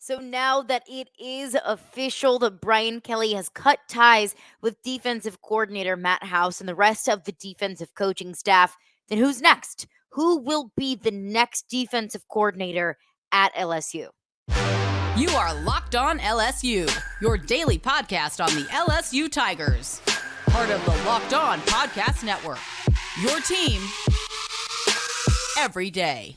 So now that it is official that Brian Kelly has cut ties with defensive coordinator Matt House and the rest of the defensive coaching staff, then who's next? Who will be the next defensive coordinator at LSU? You are Locked On LSU, your daily podcast on the LSU Tigers. Part of the Locked On Podcast Network. Your team every day.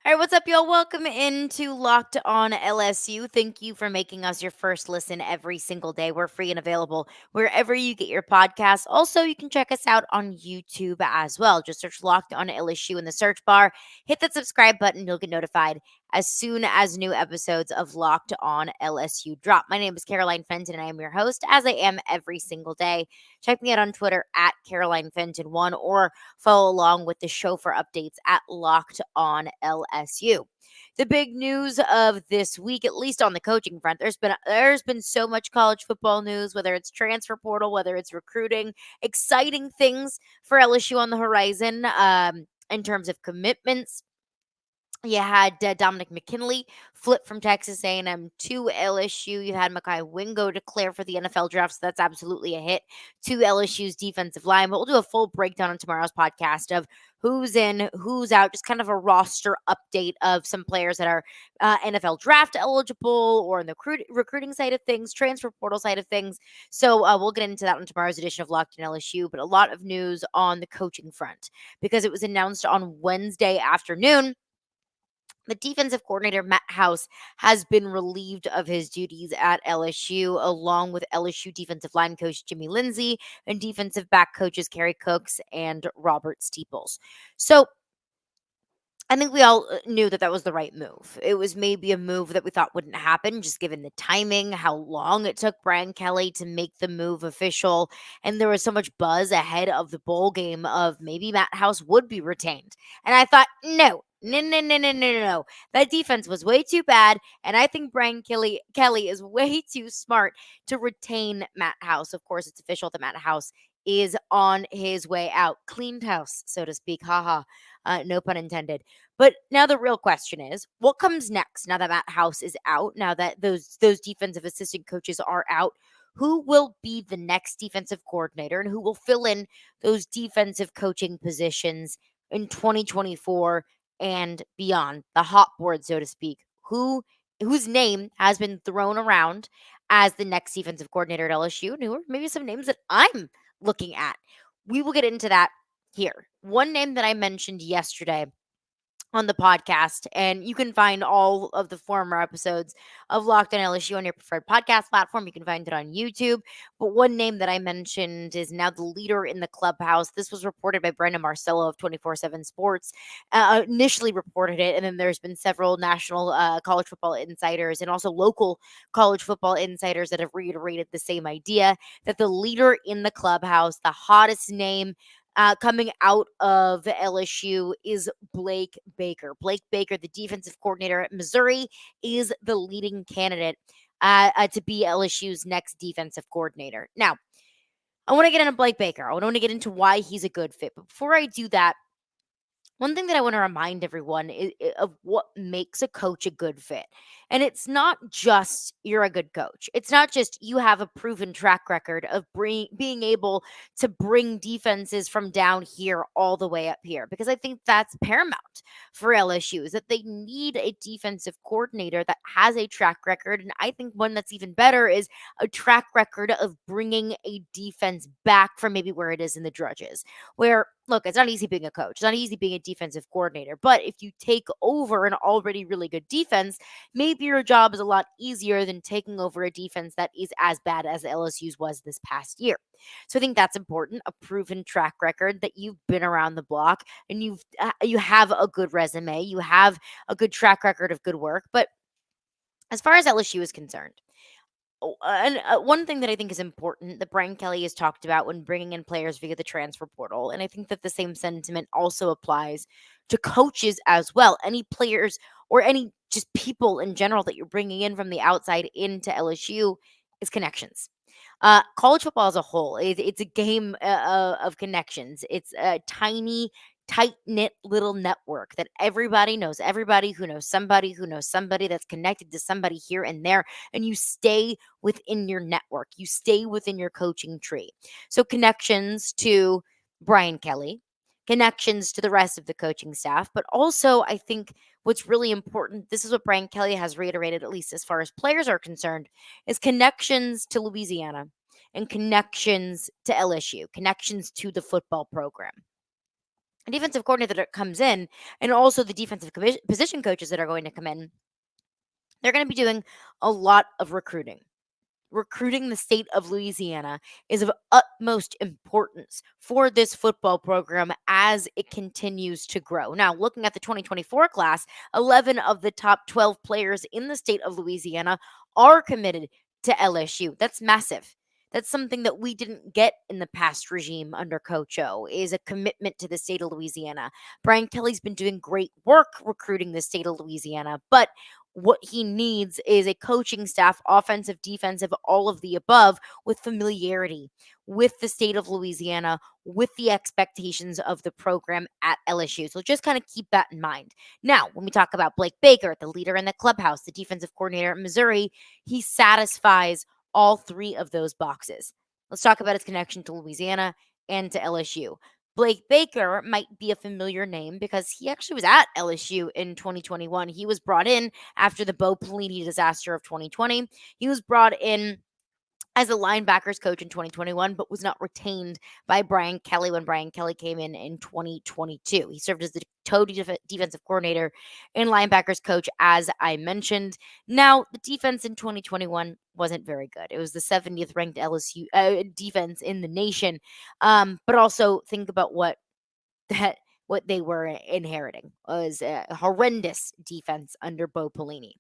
All right, what's up, y'all? Welcome into Locked On LSU. Thank you for making us your first listen every single day. We're free and available wherever you get your podcasts. Also, you can check us out on YouTube as well. Just search Locked On LSU in the search bar. Hit that subscribe button. You'll get notified as soon as new episodes of Locked On LSU drop. My name is Caroline Fenton, and I am your host, as I am every single day. Check me out on Twitter at Caroline Fenton1 or follow along with the show for updates at Locked On LSU. The big news of this week, at least on the coaching front, there's been so much college football news, whether it's transfer portal, whether it's recruiting, exciting things for LSU on the horizon in terms of commitments. You had Dominic McKinley flip from Texas A&M to LSU. You had Mekhi Wingo declare for the NFL draft, so that's absolutely a hit to LSU's defensive line. But we'll do a full breakdown on tomorrow's podcast of who's in, who's out, just kind of a roster update of some players that are NFL draft eligible or in the recruiting side of things, transfer portal side of things. So we'll get into that on tomorrow's edition of Locked in LSU. But a lot of news on the coaching front because it was announced on Wednesday afternoon. The defensive coordinator, Matt House, has been relieved of his duties at LSU, along with LSU defensive line coach Jimmy Lindsey and defensive back coaches Kerry Cooks and Robert Steeples. So I think we all knew that that was the right move. It was maybe a move that we thought wouldn't happen, just given the timing, how long it took Brian Kelly to make the move official. And there was so much buzz ahead of the bowl game of maybe Matt House would be retained. And I thought, no. No. That defense was way too bad. And I think Brian Kelly is way too smart to retain Matt House. Of course, it's official that Matt House is on his way out. Cleaned house, so to speak. Haha. No pun intended. But now the real question is, what comes next now that Matt House is out, now that those defensive assistant coaches are out? Who will be the next defensive coordinator and who will fill in those defensive coaching positions in 2024 and beyond, the hot board, so to speak? Whose name has been thrown around as the next defensive coordinator at LSU, and who are maybe some names that I'm looking at? We will get into that here. One name that I mentioned yesterday on the podcast, and you can find all of the former episodes of Locked on LSU on your preferred podcast platform. You can find it on YouTube. But one name that I mentioned is now the leader in the clubhouse. This was reported by Brandon Marcello of 24/7 Sports. Initially reported it, and then there's been several national college football insiders and also local college football insiders that have reiterated the same idea that the leader in the clubhouse, the hottest name coming out of LSU is Blake Baker. Blake Baker, the defensive coordinator at Missouri, is the leading candidate to be LSU's next defensive coordinator. Now, I want to get into Blake Baker. I want to get into why he's a good fit. But before I do that, one thing that I want to remind everyone of what makes a coach a good fit. And it's not just you're a good coach. It's not just you have a proven track record of being able to bring defenses from down here all the way up here. Because I think that's paramount for LSU is that they need a defensive coordinator that has a track record. And I think one that's even better is a track record of bringing a defense back from maybe where it is in the drudges. Where, look, it's not easy being a coach. It's not easy being a defensive coordinator. But if you take over an already really good defense, maybe your job is a lot easier than taking over a defense that is as bad as LSU's was this past year. So I think that's important, a proven track record that you've been around the block and you have a good resume, you have a good track record of good work. But as far as LSU is concerned, one thing that I think is important that Brian Kelly has talked about when bringing in players via the transfer portal, and I think that the same sentiment also applies to coaches as well. Any players or any just people in general that you're bringing in from the outside into LSU, is connections. College football as a whole, it's a game of connections. It's a tiny, tight knit little network that everybody knows. Everybody who knows somebody that's connected to somebody here and there, and you stay within your network. You stay within your coaching tree. So connections to Brian Kelly, connections to the rest of the coaching staff, but also I think what's really important. This is what Brian Kelly has reiterated, at least as far as players are concerned, is connections to Louisiana and connections to LSU, connections to the football program. A defensive coordinator that comes in, and also the defensive position coaches that are going to come in, they're going to be doing a lot of recruiting. Recruiting the state of Louisiana is of utmost importance for this football program as it continues to grow. Now, looking at the 2024 class, 11 of the top 12 players in the state of Louisiana are committed to LSU. That's massive. That's something that we didn't get in the past regime under Coach O, is a commitment to the state of Louisiana. Brian Kelly's been doing great work recruiting the state of Louisiana, but what he needs is a coaching staff, offensive, defensive, all of the above, with familiarity with the state of Louisiana, with the expectations of the program at LSU. So just kind of keep that in mind. Now, when we talk about Blake Baker, the leader in the clubhouse, the defensive coordinator at Missouri, he satisfies all three of those boxes. Let's talk about his connection to Louisiana and to LSU. Blake Baker might be a familiar name because he actually was at LSU in 2021. He was brought in after the Bo Pelini disaster of 2020. He was brought in as a linebackers coach in 2021, but was not retained by Brian Kelly when Brian Kelly came in 2022. He served as the defensive coordinator and linebackers coach, as I mentioned. Now, the defense in 2021 wasn't very good. It was the 70th ranked LSU defense in the nation. But also think about that what they were inheriting was a horrendous defense under Bo Pelini.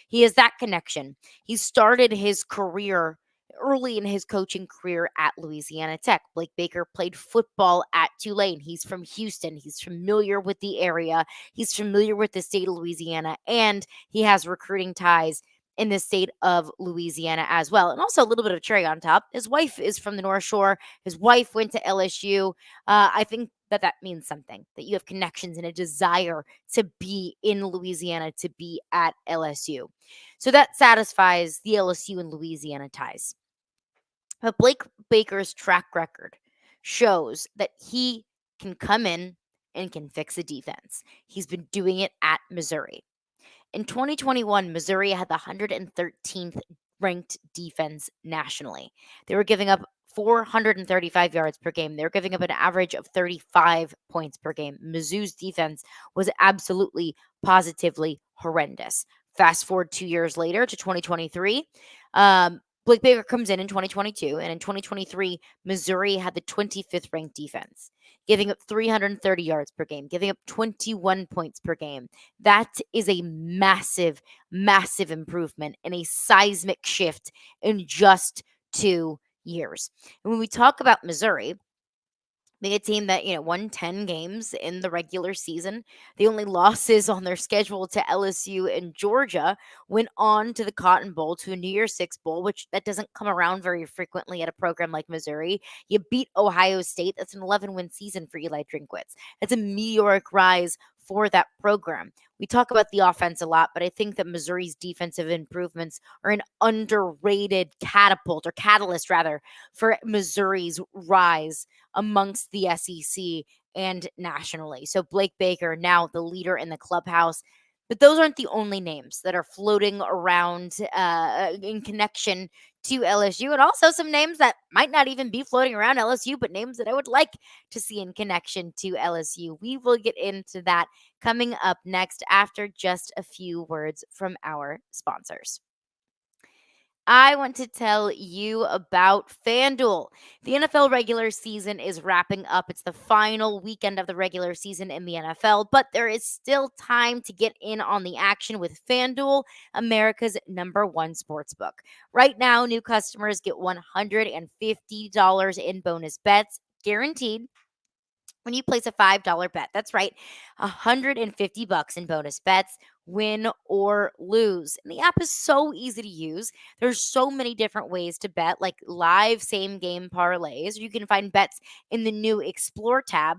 He has that connection. He started his career early in his coaching career at Louisiana Tech. Blake Baker played football at Tulane. He's from Houston. He's familiar with the area. He's familiar with the state of Louisiana, and he has recruiting ties in the state of Louisiana as well. And also a little bit of cherry on top. His wife is from the North Shore. His wife went to LSU. I think that means something, that you have connections and a desire to be in Louisiana, to be at LSU. So that satisfies the LSU and Louisiana ties. But Blake Baker's track record shows that he can come in and can fix a defense. He's been doing it at Missouri. In 2021, Missouri had the 113th ranked defense nationally. They were giving up 435 yards per game. They were giving up an average of 35 points per game. Mizzou's defense was absolutely, positively horrendous. Fast forward 2 years later to 2023. Blake Baker comes in 2022, and in 2023, Missouri had the 25th ranked defense, giving up 330 yards per game, giving up 21 points per game. That is a massive, massive improvement and a seismic shift in just 2 years. And when we talk about Missouri, being a team that, won 10 games in the regular season. The only losses on their schedule to LSU and Georgia went on to the Cotton Bowl, to a New Year's Six Bowl, which that doesn't come around very frequently at a program like Missouri. You beat Ohio State. That's an 11-win season for Eli Drinkwitz. That's a meteoric rise for that program. We talk about the offense a lot, but I think that Missouri's defensive improvements are an underrated catalyst rather, for Missouri's rise amongst the SEC and nationally. So Blake Baker, now the leader in the clubhouse. But those aren't the only names that are floating around in connection to LSU, and also some names that might not even be floating around LSU, but names that I would like to see in connection to LSU. We will get into that coming up next after just a few words from our sponsors. I want to tell you about FanDuel. The NFL regular season is wrapping up. It's the final weekend of the regular season in the NFL, but there is still time to get in on the action with FanDuel, America's #1 sportsbook. Right now, new customers get $150 in bonus bets, guaranteed, when you place a $5 bet. That's right, $150 in bonus bets win or lose. And the app is so easy to use. There's so many different ways to bet, like live same game parlays. You can find bets in the new Explore tab.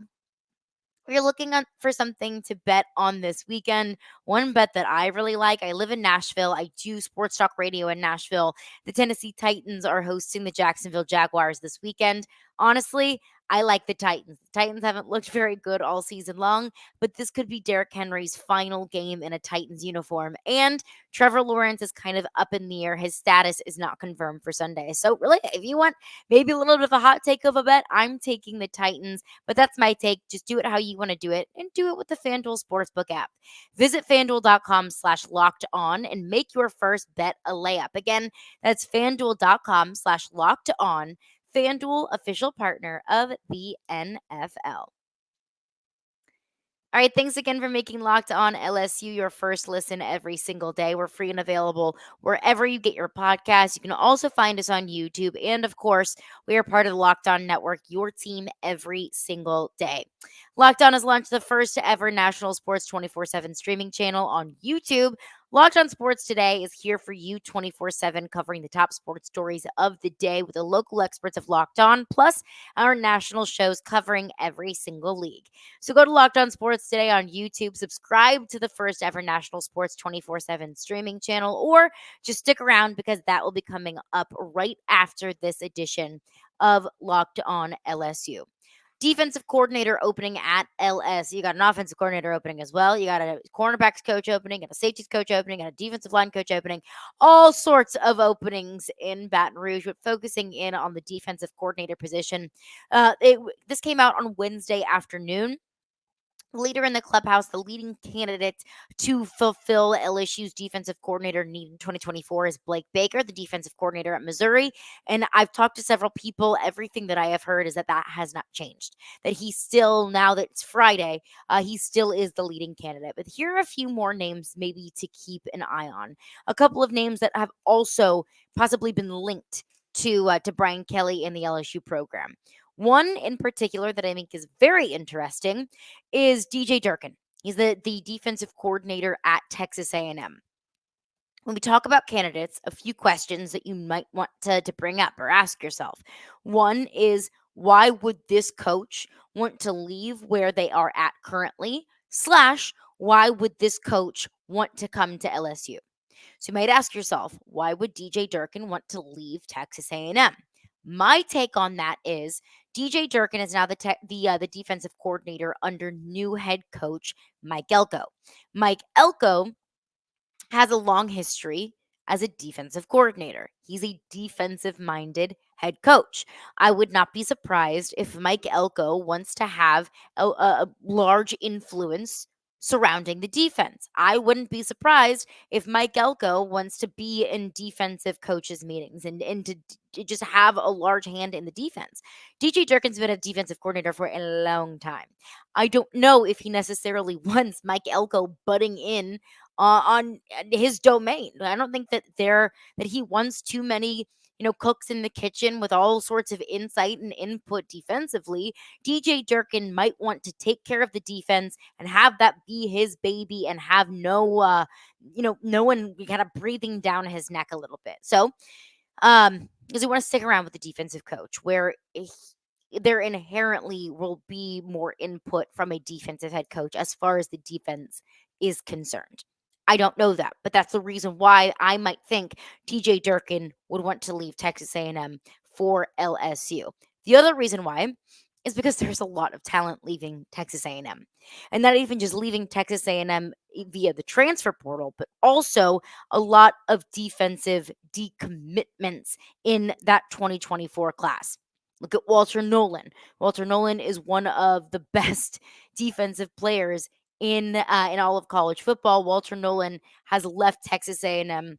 If you're looking for something to bet on this weekend, one bet that I really like, I live in Nashville. I do sports talk radio in Nashville. The Tennessee Titans are hosting the Jacksonville Jaguars this weekend. Honestly, I like the Titans. The Titans haven't looked very good all season long, but this could be Derrick Henry's final game in a Titans uniform. And Trevor Lawrence is kind of up in the air. His status is not confirmed for Sunday. So, really, if you want maybe a little bit of a hot take of a bet, I'm taking the Titans, but that's my take. Just do it how you want to do it and do it with the FanDuel Sportsbook app. Visit fanduel.com/locked on and make your first bet a layup. Again, that's fanduel.com/locked on. FanDuel, official partner of the NFL. All right, thanks again for making Locked On LSU your first listen every single day. We're free and available wherever you get your podcasts. You can also find us on YouTube. And of course, we are part of the Locked On Network, your team every single day. Locked On has launched the first ever national sports 24/7 streaming channel on YouTube. Locked On Sports Today is here for you 24/7, covering the top sports stories of the day with the local experts of Locked On, plus our national shows covering every single league. So go to Locked On Sports Today on YouTube, subscribe to the first ever national sports 24/7 streaming channel, or just stick around because that will be coming up right after this edition of Locked On LSU. Defensive coordinator opening at LSU. You got an offensive coordinator opening as well. You got a cornerbacks coach opening, got a safeties coach opening, and a defensive line coach opening. All sorts of openings in Baton Rouge, but focusing in on the defensive coordinator position. This came out on Wednesday afternoon. Leader in the clubhouse, the leading candidate to fulfill LSU's defensive coordinator need in 2024 is Blake Baker, the defensive coordinator at Missouri. And I've talked to several people. Everything that I have heard is that has not changed. That he still, now that it's Friday, he still is the leading candidate. But here are a few more names maybe to keep an eye on. A couple of names that have also possibly been linked to Brian Kelly in the LSU program. One in particular that I think is very interesting is DJ Durkin. He's the defensive coordinator at Texas A&M. When we talk about candidates, a few questions that you might want to bring up or ask yourself. One is, why would this coach want to leave where they are at currently? / why would this coach want to come to LSU? So you might ask yourself, why would DJ Durkin want to leave Texas A&M? My take on that is DJ Durkin is now the defensive coordinator under new head coach Mike Elko. Mike Elko has a long history as a defensive coordinator. He's a defensive minded head coach. I would not be surprised if Mike Elko wants to have a large influence surrounding the defense. I wouldn't be surprised if Mike Elko wants to be in defensive coaches meetings and to just have a large hand in the defense. DJ Durkin's been a defensive coordinator for a long time. I don't know if he necessarily wants Mike Elko butting in on his domain. I don't think that he wants too many cooks in the kitchen with all sorts of insight and input defensively. DJ Durkin might want to take care of the defense and have that be his baby and have no one kind of breathing down his neck a little bit. So, because we want to stick around with the defensive coach where there inherently will be more input from a defensive head coach as far as the defense is concerned. I don't know that, but that's the reason why I might think DJ Durkin would want to leave Texas A&M for LSU. The other reason why is because there's a lot of talent leaving Texas A&M. And not even just leaving Texas A&M via the transfer portal, but also a lot of defensive decommitments in that 2024 class. Look at Walter Nolan. Walter Nolan is one of the best defensive players in all of college football. Walter Nolan has left Texas A&M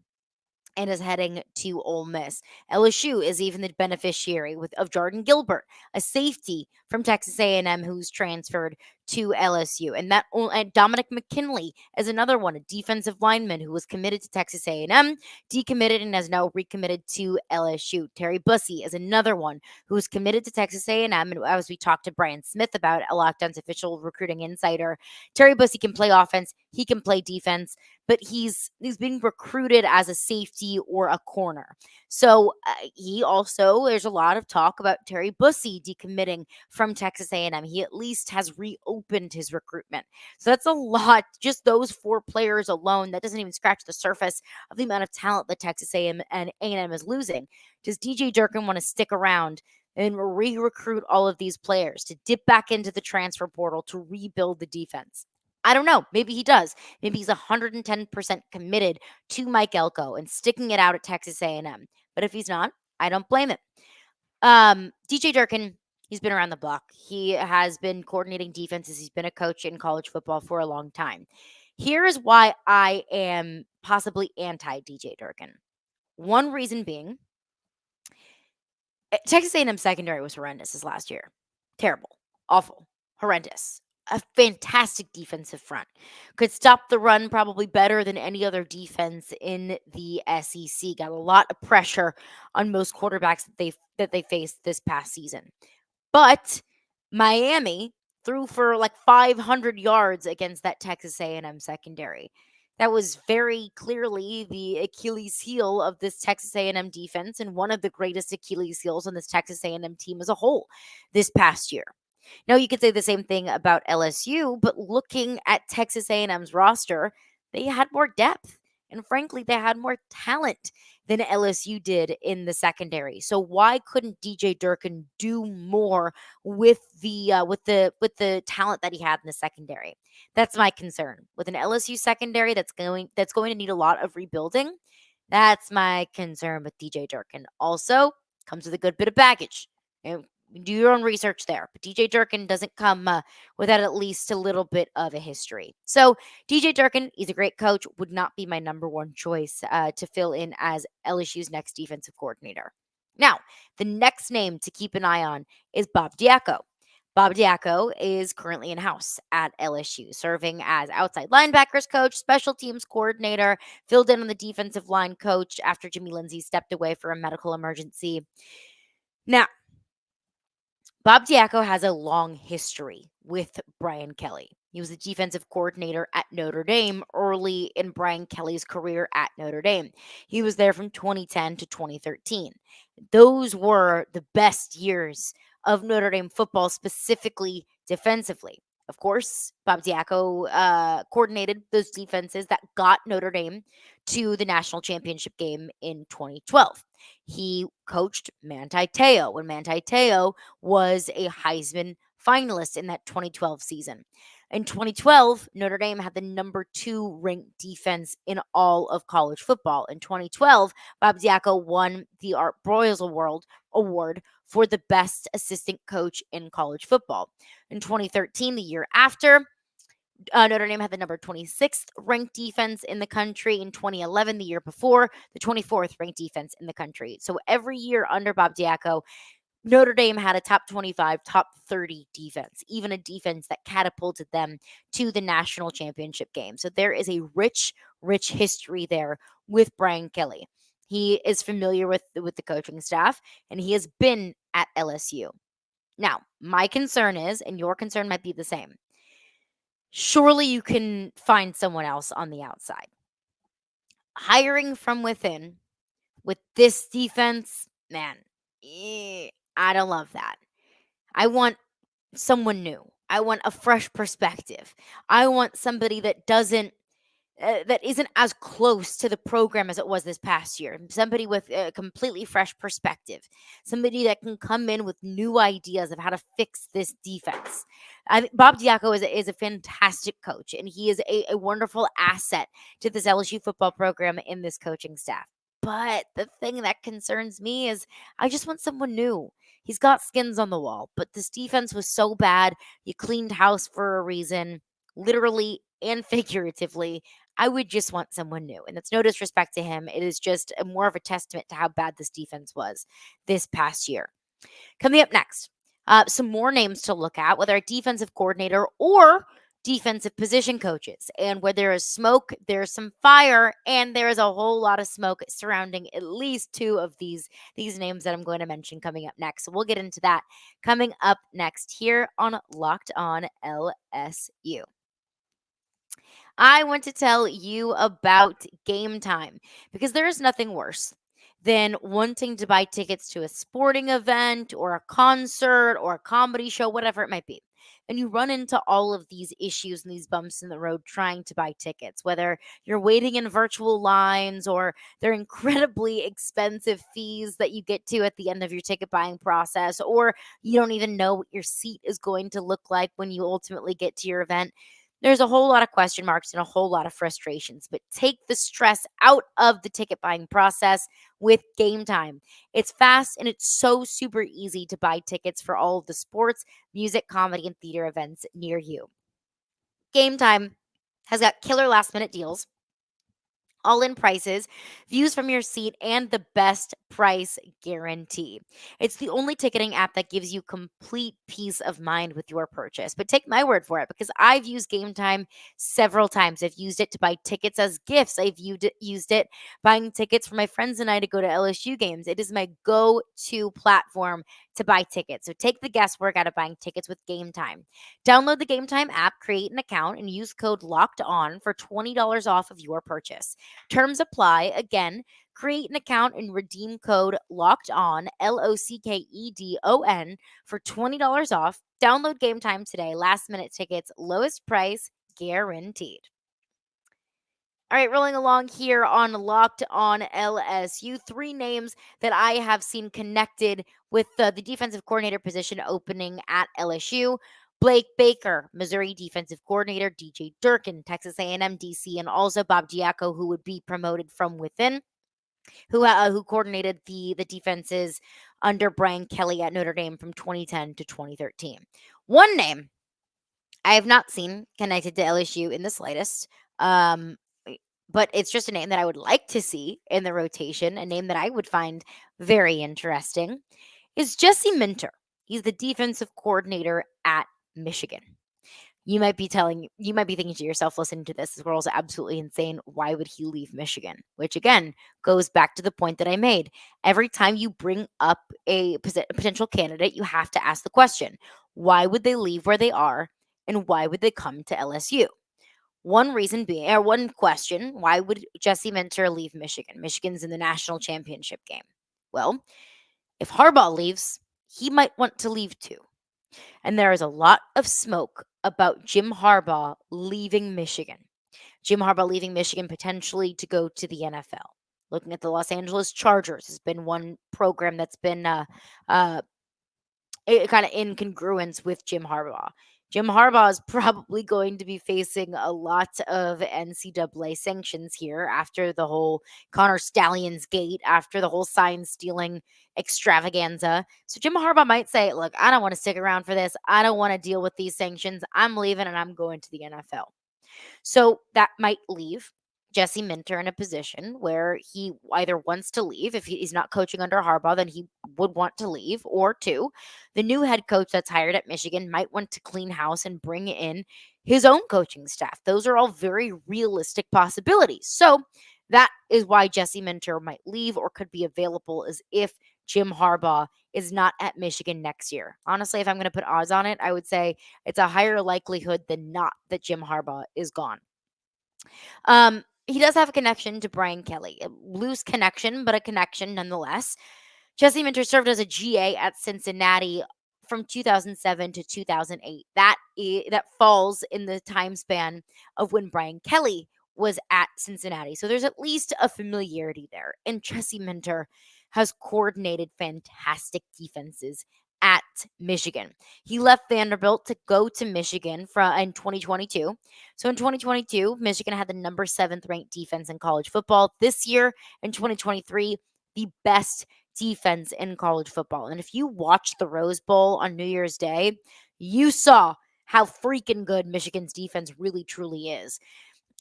and is heading to Ole Miss. LSU is even the beneficiary of Jordan Gilbert, a safety from Texas A&M who's transferred to LSU. And Dominic McKinley is another one, a defensive lineman who was committed to Texas A&M, decommitted, and has now recommitted to LSU. Terry Bussey is another one who's committed to Texas A&M, and as we talked to Brian Smith about, a Locked On's official recruiting insider, Terry Bussey can play offense, he can play defense, but he's being recruited as a safety or a corner. So there's a lot of talk about Terry Bussey decommitting from Texas A&M. He at least has reopened his recruitment. So that's a lot. Just those four players alone, that doesn't even scratch the surface of the amount of talent that Texas A&M and A&M is losing. Does DJ Durkin want to stick around and re-recruit all of these players to dip back into the transfer portal to rebuild the defense? I don't know. Maybe he does. Maybe he's 110% committed to Mike Elko and sticking it out at Texas A&M. But if he's not, I don't blame him. DJ Durkin, he's been around the block. He has been coordinating defenses. He's been a coach in college football for a long time. Here is why I am possibly anti DJ Durkin. One reason being, Texas A&M secondary was horrendous this last year. Terrible, awful, horrendous. A fantastic defensive front. Could stop the run probably better than any other defense in the SEC. Got a lot of pressure on most quarterbacks that they faced this past season. But Miami threw for like 500 yards against that Texas A&M secondary. That was very clearly the Achilles heel of this Texas A&M defense, and one of the greatest Achilles heels on this Texas A&M team as a whole this past year. Now, you could say the same thing about LSU, but looking at Texas A&M's roster, they had more depth, and frankly, they had more talent than LSU did in the secondary. So why couldn't DJ Durkin do more with the talent that he had in the secondary? That's my concern. With an LSU secondary that's going to need a lot of rebuilding, that's my concern with DJ Durkin. Also, comes with a good bit of baggage. And do your own research there. But DJ Durkin doesn't come without at least a little bit of a history. So DJ Durkin, he's a great coach, would not be my number one choice to fill in as LSU's next defensive coordinator. Now, the next name to keep an eye on is Bob Diaco. Bob Diaco is currently in-house at LSU, serving as outside linebackers coach, special teams coordinator, filled in on the defensive line coach after Jimmy Lindsey stepped away for a medical emergency. Now, Bob Diaco has a long history with Brian Kelly. He was the defensive coordinator at Notre Dame early in Brian Kelly's career at Notre Dame. He was there from 2010 to 2013. Those were the best years of Notre Dame football, specifically defensively. Of course, Bob Diaco coordinated those defenses that got Notre Dame to the national championship game in 2012. He coached Manti Te'o when Manti Te'o was a Heisman finalist in that 2012 season. In 2012, Notre Dame had the number 2 ranked defense in all of college football. In 2012, Bob Diaco won the Art Broyles Award for the best assistant coach in college football. In 2013, the year after, Notre Dame had the number 26th ranked defense in the country. In 2011, the year before, the 24th ranked defense in the country. So every year under Bob Diaco, Notre Dame had a top 25, top 30 defense, even a defense that catapulted them to the national championship game. So there is a rich, rich history there with Brian Kelly. He is familiar with the coaching staff, and he has been at LSU. Now, my concern is, and your concern might be the same, surely you can find someone else on the outside. Hiring from within with this defense, man, I don't love that. I want someone new. I want a fresh perspective. I want somebody that isn't as close to the program as it was this past year. Somebody with a completely fresh perspective. Somebody that can come in with new ideas of how to fix this defense. Bob Diaco is a fantastic coach, and he is a wonderful asset to this LSU football program in this coaching staff. But the thing that concerns me is I just want someone new. He's got skins on the wall, but this defense was so bad. You cleaned house for a reason, literally and figuratively. I would just want someone new. And that's no disrespect to him. It is just more of a testament to how bad this defense was this past year. Coming up next, Some more names to look at, whether a defensive coordinator or defensive position coaches. And where there is smoke, there's some fire, and there is a whole lot of smoke surrounding at least two of these names that I'm going to mention coming up next. So we'll get into that coming up next here on Locked On LSU. I want to tell you about Game Time because there is nothing worse than wanting to buy tickets to a sporting event or a concert or a comedy show, whatever it might be. And you run into all of these issues and these bumps in the road trying to buy tickets, whether you're waiting in virtual lines or they're incredibly expensive fees that you get to at the end of your ticket buying process, or you don't even know what your seat is going to look like when you ultimately get to your event. There's a whole lot of question marks and a whole lot of frustrations, but take the stress out of the ticket buying process with Game Time. It's fast and it's so super easy to buy tickets for all of the sports, music, comedy, and theater events near you. Game Time has got killer last minute deals, all in prices, views from your seat, and the best price guarantee. It's the only ticketing app that gives you complete peace of mind with your purchase. But take my word for it because I've used Game Time several times. I've used it to buy tickets as gifts. Used it buying tickets for my friends and I to go to LSU games. It is my go to platform to buy tickets. So take the guesswork out of buying tickets with Game Time. Download the Game Time app, create an account, and use code LOCKED ON for $20 off of your purchase. Terms apply. Again, create an account and redeem code LOCKED ON, LOCKEDON, for $20 off. Download Game Time today. Last minute tickets, lowest price guaranteed. All right, rolling along here on Locked On LSU. Three names that I have seen connected with the defensive coordinator position opening at LSU. Blake Baker, Missouri defensive coordinator, DJ Durkin, Texas A&M DC, and also Bob Diaco, who would be promoted from within, who coordinated the defenses under Brian Kelly at Notre Dame from 2010 to 2013. One name I have not seen connected to LSU in the slightest. Um, but it's just a name that I would like to see in the rotation, a name that I would find very interesting, is Jesse Minter. He's the defensive coordinator at Michigan. You might be thinking to yourself, listening to this girl's absolutely insane. Why would he leave Michigan? Which again goes back to the point that I made. Every time you bring up a potential candidate, you have to ask the question, why would they leave where they are and why would they come to LSU? One reason being, or one question, why would Jesse Minter leave Michigan? Michigan's in the national championship game. Well, if Harbaugh leaves, he might want to leave too. And there is a lot of smoke about Jim Harbaugh leaving Michigan. Jim Harbaugh leaving Michigan potentially to go to the NFL. Looking at the Los Angeles Chargers has been one program that's been kind of in congruence with Jim Harbaugh. Jim Harbaugh is probably going to be facing a lot of NCAA sanctions here after the whole Connor Stallions gate, after the whole sign stealing extravaganza. So Jim Harbaugh might say, look, I don't want to stick around for this. I don't want to deal with these sanctions. I'm leaving and I'm going to the NFL. So that might leave Jesse Minter in a position where he either wants to leave. If he's not coaching under Harbaugh, then he would want to leave. Or two, the new head coach that's hired at Michigan might want to clean house and bring in his own coaching staff. Those are all very realistic possibilities. So that is why Jesse Minter might leave or could be available, as if Jim Harbaugh is not at Michigan next year. Honestly, if I'm going to put odds on it, I would say it's a higher likelihood than not that Jim Harbaugh is gone. He does have a connection to Brian Kelly, a loose connection, but a connection nonetheless. Jesse Minter served as a GA at Cincinnati from 2007 to 2008. That falls in the time span of when Brian Kelly was at Cincinnati. So there's at least a familiarity there. And Jesse Minter has coordinated fantastic defenses at Michigan. He left Vanderbilt to go to Michigan in 2022. So in 2022, Michigan had the number 7th ranked defense in college football. This year, in 2023, the best defense in college football. And if you watched the Rose Bowl on New Year's Day, you saw how freaking good Michigan's defense really truly is.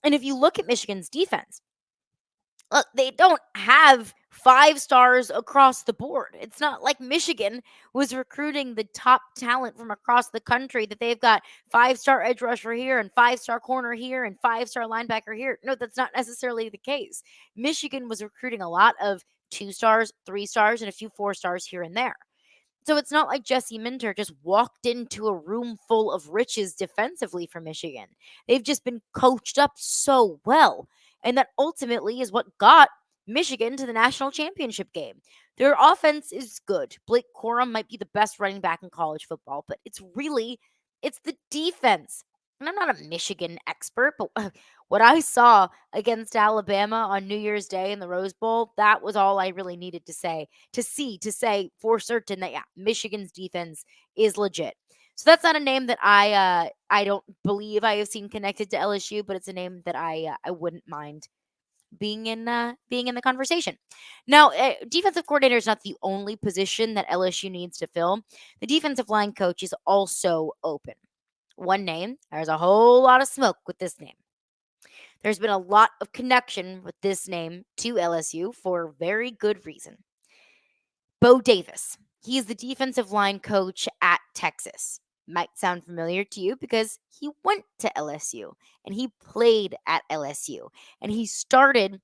And if you look at Michigan's defense, look, they don't have 5 stars across the board. It's not like Michigan was recruiting the top talent from across the country, that they've got 5-star edge rusher here and 5-star corner here and 5-star linebacker here. No, that's not necessarily the case. Michigan was recruiting a lot of 2 stars, 3 stars, and a few 4 stars here and there. So it's not like Jesse Minter just walked into a room full of riches defensively for Michigan. They've just been coached up so well. And that ultimately is what got Michigan to the national championship game. Their offense is good. Blake Corum might be the best running back in college football, but it's the defense. And I'm not a Michigan expert, but what I saw against Alabama on New Year's Day in the Rose Bowl, that was all I really needed to say for certain that, yeah, Michigan's defense is legit. So that's not a name that I don't believe I have seen connected to LSU, but it's a name that I wouldn't mind being in the conversation. Now, defensive coordinator is not the only position that LSU needs to fill. The defensive line coach is also open. One name, there's a whole lot of smoke with this name. There's been a lot of connection with this name to LSU for very good reason. Bo Davis. He is the defensive line coach at Texas. Might sound familiar to you because he went to LSU and he played at LSU and he started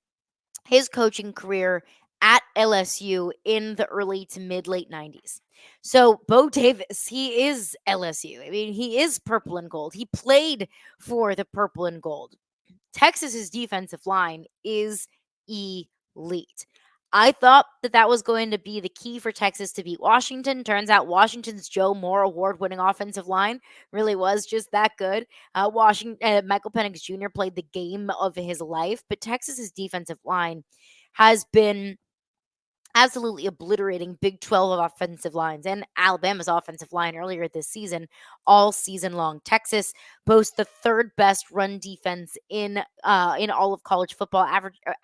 his coaching career at LSU in the early to mid late 90s. So Bo Davis, he is LSU. I mean, he is purple and gold. He played for the purple and gold. Texas's defensive line is elite. I thought that was going to be the key for Texas to beat Washington. Turns out Washington's Joe Moore award-winning offensive line really was just that good. Michael Penix Jr. played the game of his life, but Texas's defensive line has been absolutely obliterating Big 12 offensive lines and Alabama's offensive line earlier this season, all season long. Texas boasts the third best run defense in all of college football,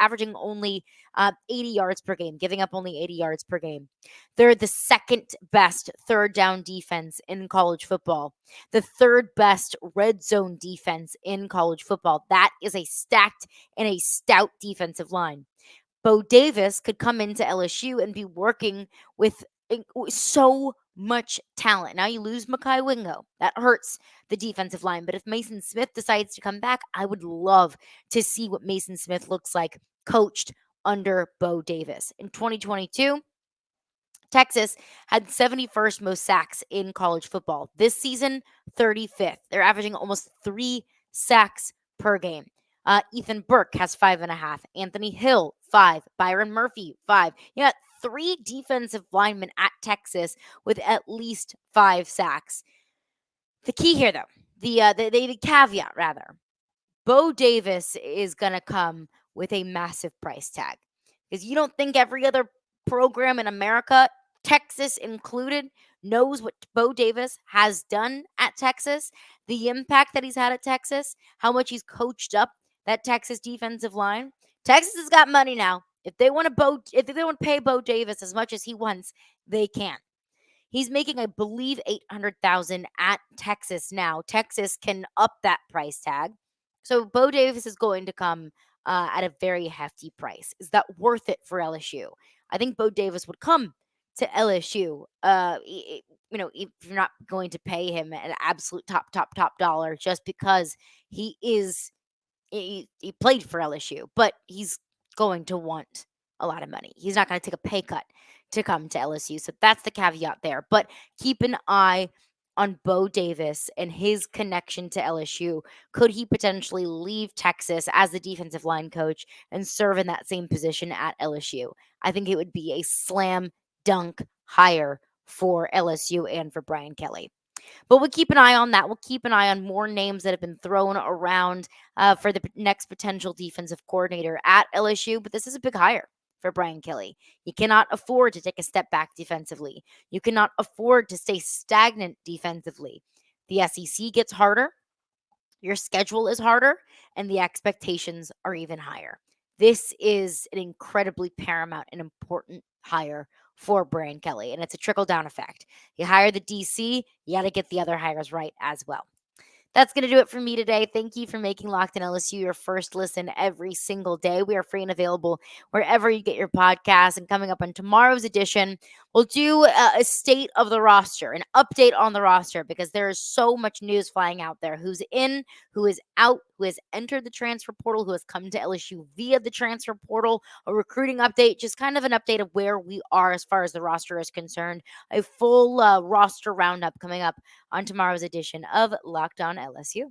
averaging only 80 yards per game, giving up only 80 yards per game. They're the second best third down defense in college football, the third best red zone defense in college football. That is a stacked and a stout defensive line. Bo Davis could come into LSU and be working with so much talent. Now you lose Mekhi Wingo. That hurts the defensive line. But if Mason Smith decides to come back, I would love to see what Mason Smith looks like coached under Bo Davis. In 2022, Texas had 71st most sacks in college football. This season, 35th. They're averaging almost 3 sacks per game. Ethan Burke has 5.5. Anthony Hill, 5. Byron Murphy, 5. You got 3 defensive linemen at Texas with at least 5 sacks. The key here, though, the caveat, rather, Bo Davis is going to come with a massive price tag because you don't think every other program in America, Texas included, knows what Bo Davis has done at Texas, the impact that he's had at Texas, how much he's coached up that Texas defensive line. Texas has got money now. If they want to pay Bo Davis as much as he wants, they can. He's making, I believe, $800,000 at Texas now. Texas can up that price tag. So Bo Davis is going to come at a very hefty price. Is that worth it for LSU? I think Bo Davis would come to LSU. If you're not going to pay him an absolute top dollar just because he played for LSU, but he's going to want a lot of money. He's not going to take a pay cut to come to LSU. So that's the caveat there. But keep an eye on Bo Davis and his connection to LSU. Could he potentially leave Texas as the defensive line coach and serve in that same position at LSU? I think it would be a slam dunk hire for LSU and for Brian Kelly. But we'll keep an eye on that. We'll keep an eye on more names that have been thrown around for the next potential defensive coordinator at LSU. But this is a big hire for Brian Kelly. You cannot afford to take a step back defensively. You cannot afford to stay stagnant defensively. The SEC gets harder. Your schedule is harder, and the expectations are even higher. This is an incredibly paramount and important hire for Brian Kelly, and it's a trickle-down effect. You hire the DC, you got to get the other hires right as well. That's going to do it for me today. Thank you for making Locked on LSU your first listen every single day. We are free and available wherever you get your podcasts. And coming up on tomorrow's edition, we'll do a state of the roster, an update on the roster, because there is so much news flying out there. Who's in, who is out, who has entered the transfer portal, who has come to LSU via the transfer portal, a recruiting update, just kind of an update of where we are as far as the roster is concerned. A full roster roundup coming up on tomorrow's edition of Locked On LSU.